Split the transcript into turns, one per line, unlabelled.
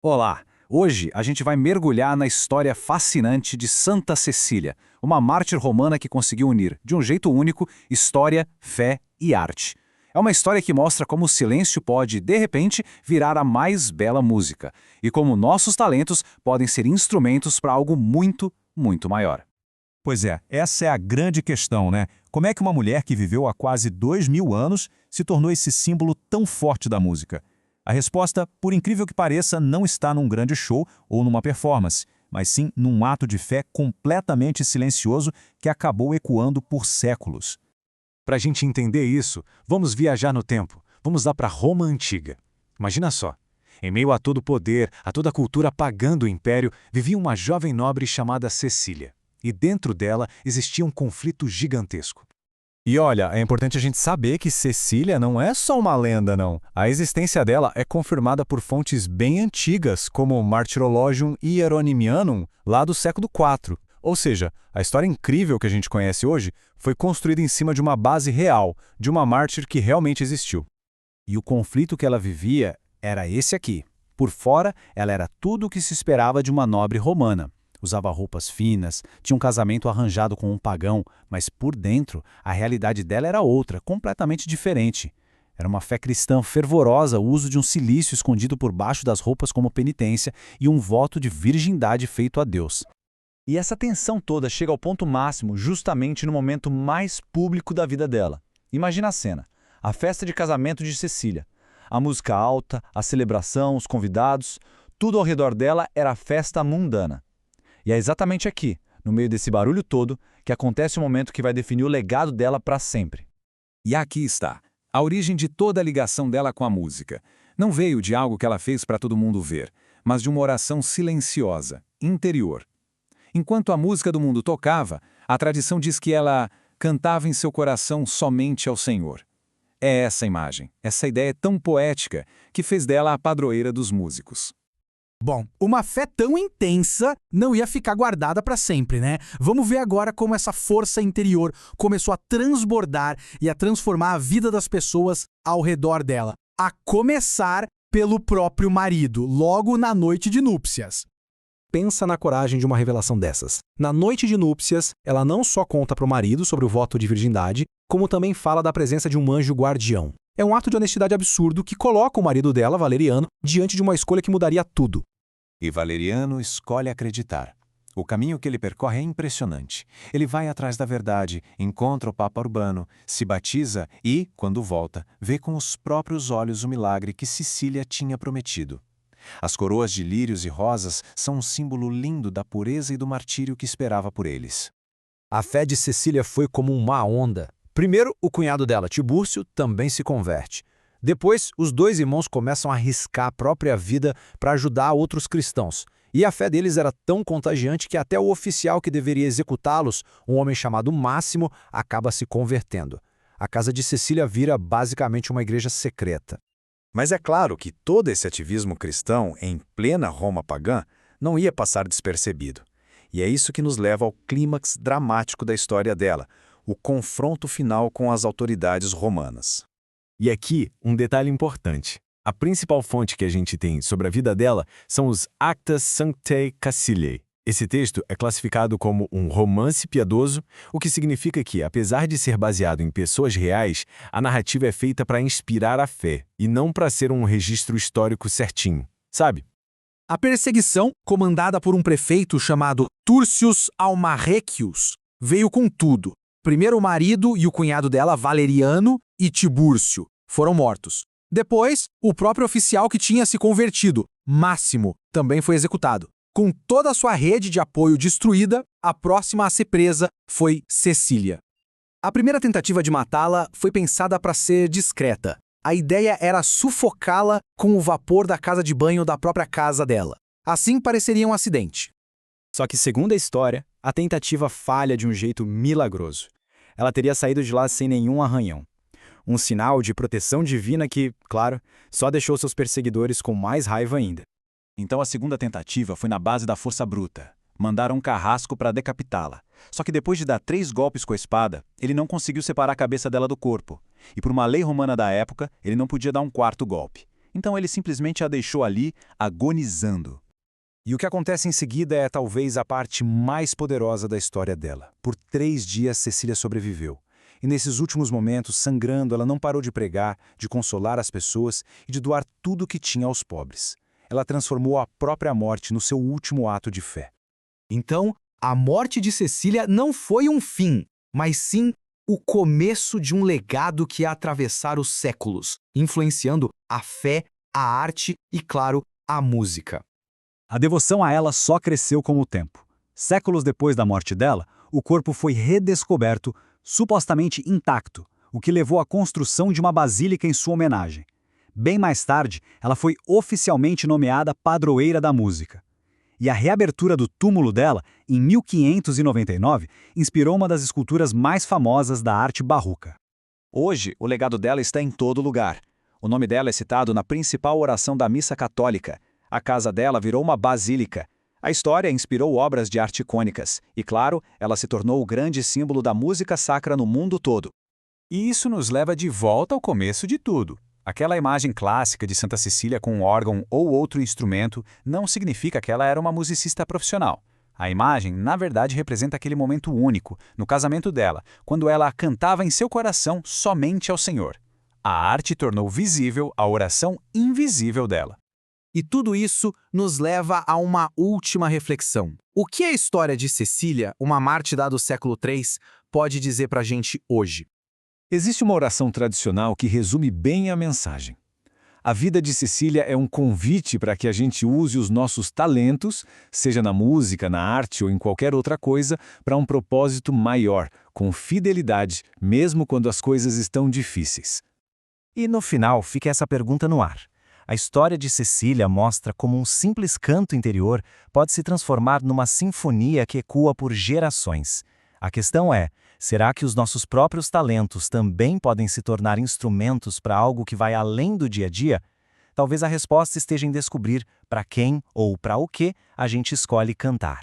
Olá! Hoje a gente vai mergulhar na história fascinante de Santa Cecília, uma mártir romana que conseguiu unir, de um jeito único, história, fé e arte. É uma história que mostra como o silêncio pode, de repente, virar a mais bela música, e como nossos talentos podem ser instrumentos para algo muito, muito maior.
Pois é, essa é a grande questão, né? Como é que uma mulher que viveu há quase 2000 anos se tornou esse símbolo tão forte da música? A resposta, por incrível que pareça, não está num grande show ou numa performance, mas sim num ato de fé completamente silencioso que acabou ecoando por séculos.
Para a gente entender isso, vamos viajar no tempo. Vamos lá para Roma Antiga. Imagina só. Em meio a todo o poder, a toda a cultura pagã do império, vivia uma jovem nobre chamada Cecília. E dentro dela existia um conflito gigantesco.
E olha, é importante a gente saber que Cecília não é só uma lenda, não. A existência dela é confirmada por fontes bem antigas, como o Martyrologium Hieronymianum, lá do século IV. Ou seja, a história incrível que a gente conhece hoje foi construída em cima de uma base real, de uma mártir que realmente existiu.
E o conflito que ela vivia era esse aqui. Por fora, ela era tudo o que se esperava de uma nobre romana. Usava roupas finas, tinha um casamento arranjado com um pagão, mas por dentro, a realidade dela era outra, completamente diferente. Era uma fé cristã fervorosa, o uso de um cilício escondido por baixo das roupas como penitência e um voto de virgindade feito a Deus.
E essa tensão toda chega ao ponto máximo justamente no momento mais público da vida dela. Imagina a cena, a festa de casamento de Cecília. A música alta, a celebração, os convidados, tudo ao redor dela era festa mundana. E é exatamente aqui, no meio desse barulho todo, que acontece o momento que vai definir o legado dela para sempre.
E aqui está, a origem de toda a ligação dela com a música. Não veio de algo que ela fez para todo mundo ver, mas de uma oração silenciosa, interior. Enquanto a música do mundo tocava, a tradição diz que ela cantava em seu coração somente ao Senhor. É essa imagem, essa ideia tão poética, que fez dela a padroeira dos músicos.
Bom, uma fé tão intensa não ia ficar guardada para sempre, né? Vamos ver agora como essa força interior começou a transbordar e a transformar a vida das pessoas ao redor dela. A começar pelo próprio marido, logo na noite de núpcias.
Pensa na coragem de uma revelação dessas. Na noite de núpcias, ela não só conta para o marido sobre o voto de virgindade, como também fala da presença de um anjo guardião. É um ato de honestidade absurdo que coloca o marido dela, Valeriano, diante de uma escolha que mudaria tudo.
E Valeriano escolhe acreditar. O caminho que ele percorre é impressionante. Ele vai atrás da verdade, encontra o Papa Urbano, se batiza e, quando volta, vê com os próprios olhos o milagre que Cecília tinha prometido. As coroas de lírios e rosas são um símbolo lindo da pureza e do martírio que esperava por eles.
A fé de Cecília foi como uma onda. Primeiro, o cunhado dela, Tibúrcio, também se converte. Depois, os dois irmãos começam a arriscar a própria vida para ajudar outros cristãos. E a fé deles era tão contagiante que até o oficial que deveria executá-los, um homem chamado Máximo, acaba se convertendo. A casa de Cecília vira basicamente uma igreja secreta.
Mas é claro que todo esse ativismo cristão em plena Roma pagã não ia passar despercebido. E é isso que nos leva ao clímax dramático da história dela, o confronto final com as autoridades romanas.
E aqui, um detalhe importante. A principal fonte que a gente tem sobre a vida dela são os Acta Sanctae Ceciliae. Esse texto é classificado como um romance piedoso, o que significa que, apesar de ser baseado em pessoas reais, a narrativa é feita para inspirar a fé e não para ser um registro histórico certinho, sabe?
A perseguição, comandada por um prefeito chamado Turcius Almarrecius, veio com tudo. Primeiro o marido e o cunhado dela, Valeriano e Tibúrcio, foram mortos. Depois, o próprio oficial que tinha se convertido, Máximo, também foi executado. Com toda a sua rede de apoio destruída, a próxima a ser presa foi Cecília. A primeira tentativa de matá-la foi pensada para ser discreta. A ideia era sufocá-la com o vapor da casa de banho da própria casa dela. Assim pareceria um acidente.
Só que, segundo a história, a tentativa falha de um jeito milagroso. Ela teria saído de lá sem nenhum arranhão. Um sinal de proteção divina que, claro, só deixou seus perseguidores com mais raiva ainda.
Então a segunda tentativa foi na base da força bruta. Mandaram um carrasco para decapitá-la. Só que depois de dar 3 golpes com a espada, ele não conseguiu separar a cabeça dela do corpo. E por uma lei romana da época, ele não podia dar um 4º golpe.
Então ele simplesmente a deixou ali, agonizando.
E o que acontece em seguida é talvez a parte mais poderosa da história dela. Por 3 dias, Cecília sobreviveu. E nesses últimos momentos, sangrando, ela não parou de pregar, de consolar as pessoas e de doar tudo o que tinha aos pobres. Ela transformou a própria morte no seu último ato de fé.
Então, a morte de Cecília não foi um fim, mas sim o começo de um legado que ia atravessar os séculos, influenciando a fé, a arte e, claro, a música.
A devoção a ela só cresceu com o tempo. Séculos depois da morte dela, o corpo foi redescoberto, supostamente intacto, o que levou à construção de uma basílica em sua homenagem. Bem mais tarde, ela foi oficialmente nomeada padroeira da música. E a reabertura do túmulo dela, em 1599, inspirou uma das esculturas mais famosas da arte barroca. Hoje, o legado dela está em todo lugar. O nome dela é citado na principal oração da missa católica. A casa dela virou uma basílica. A história inspirou obras de arte icônicas. E, claro, ela se tornou o grande símbolo da música sacra no mundo todo.
E isso nos leva de volta ao começo de tudo. Aquela imagem clássica de Santa Cecília com um órgão ou outro instrumento não significa que ela era uma musicista profissional. A imagem, na verdade, representa aquele momento único, no casamento dela, quando ela cantava em seu coração somente ao Senhor. A arte tornou visível a oração invisível dela.
E tudo isso nos leva a uma última reflexão. O que a história de Cecília, uma mártir do século III, pode dizer pra gente hoje?
Existe uma oração tradicional que resume bem a mensagem. A vida de Cecília é um convite para que a gente use os nossos talentos, seja na música, na arte ou em qualquer outra coisa, para um propósito maior, com fidelidade, mesmo quando as coisas estão difíceis.
E no final fica essa pergunta no ar. A história de Cecília mostra como um simples canto interior pode se transformar numa sinfonia que ecoa por gerações. A questão é, será que os nossos próprios talentos também podem se tornar instrumentos para algo que vai além do dia a dia? Talvez a resposta esteja em descobrir para quem ou para o que a gente escolhe cantar.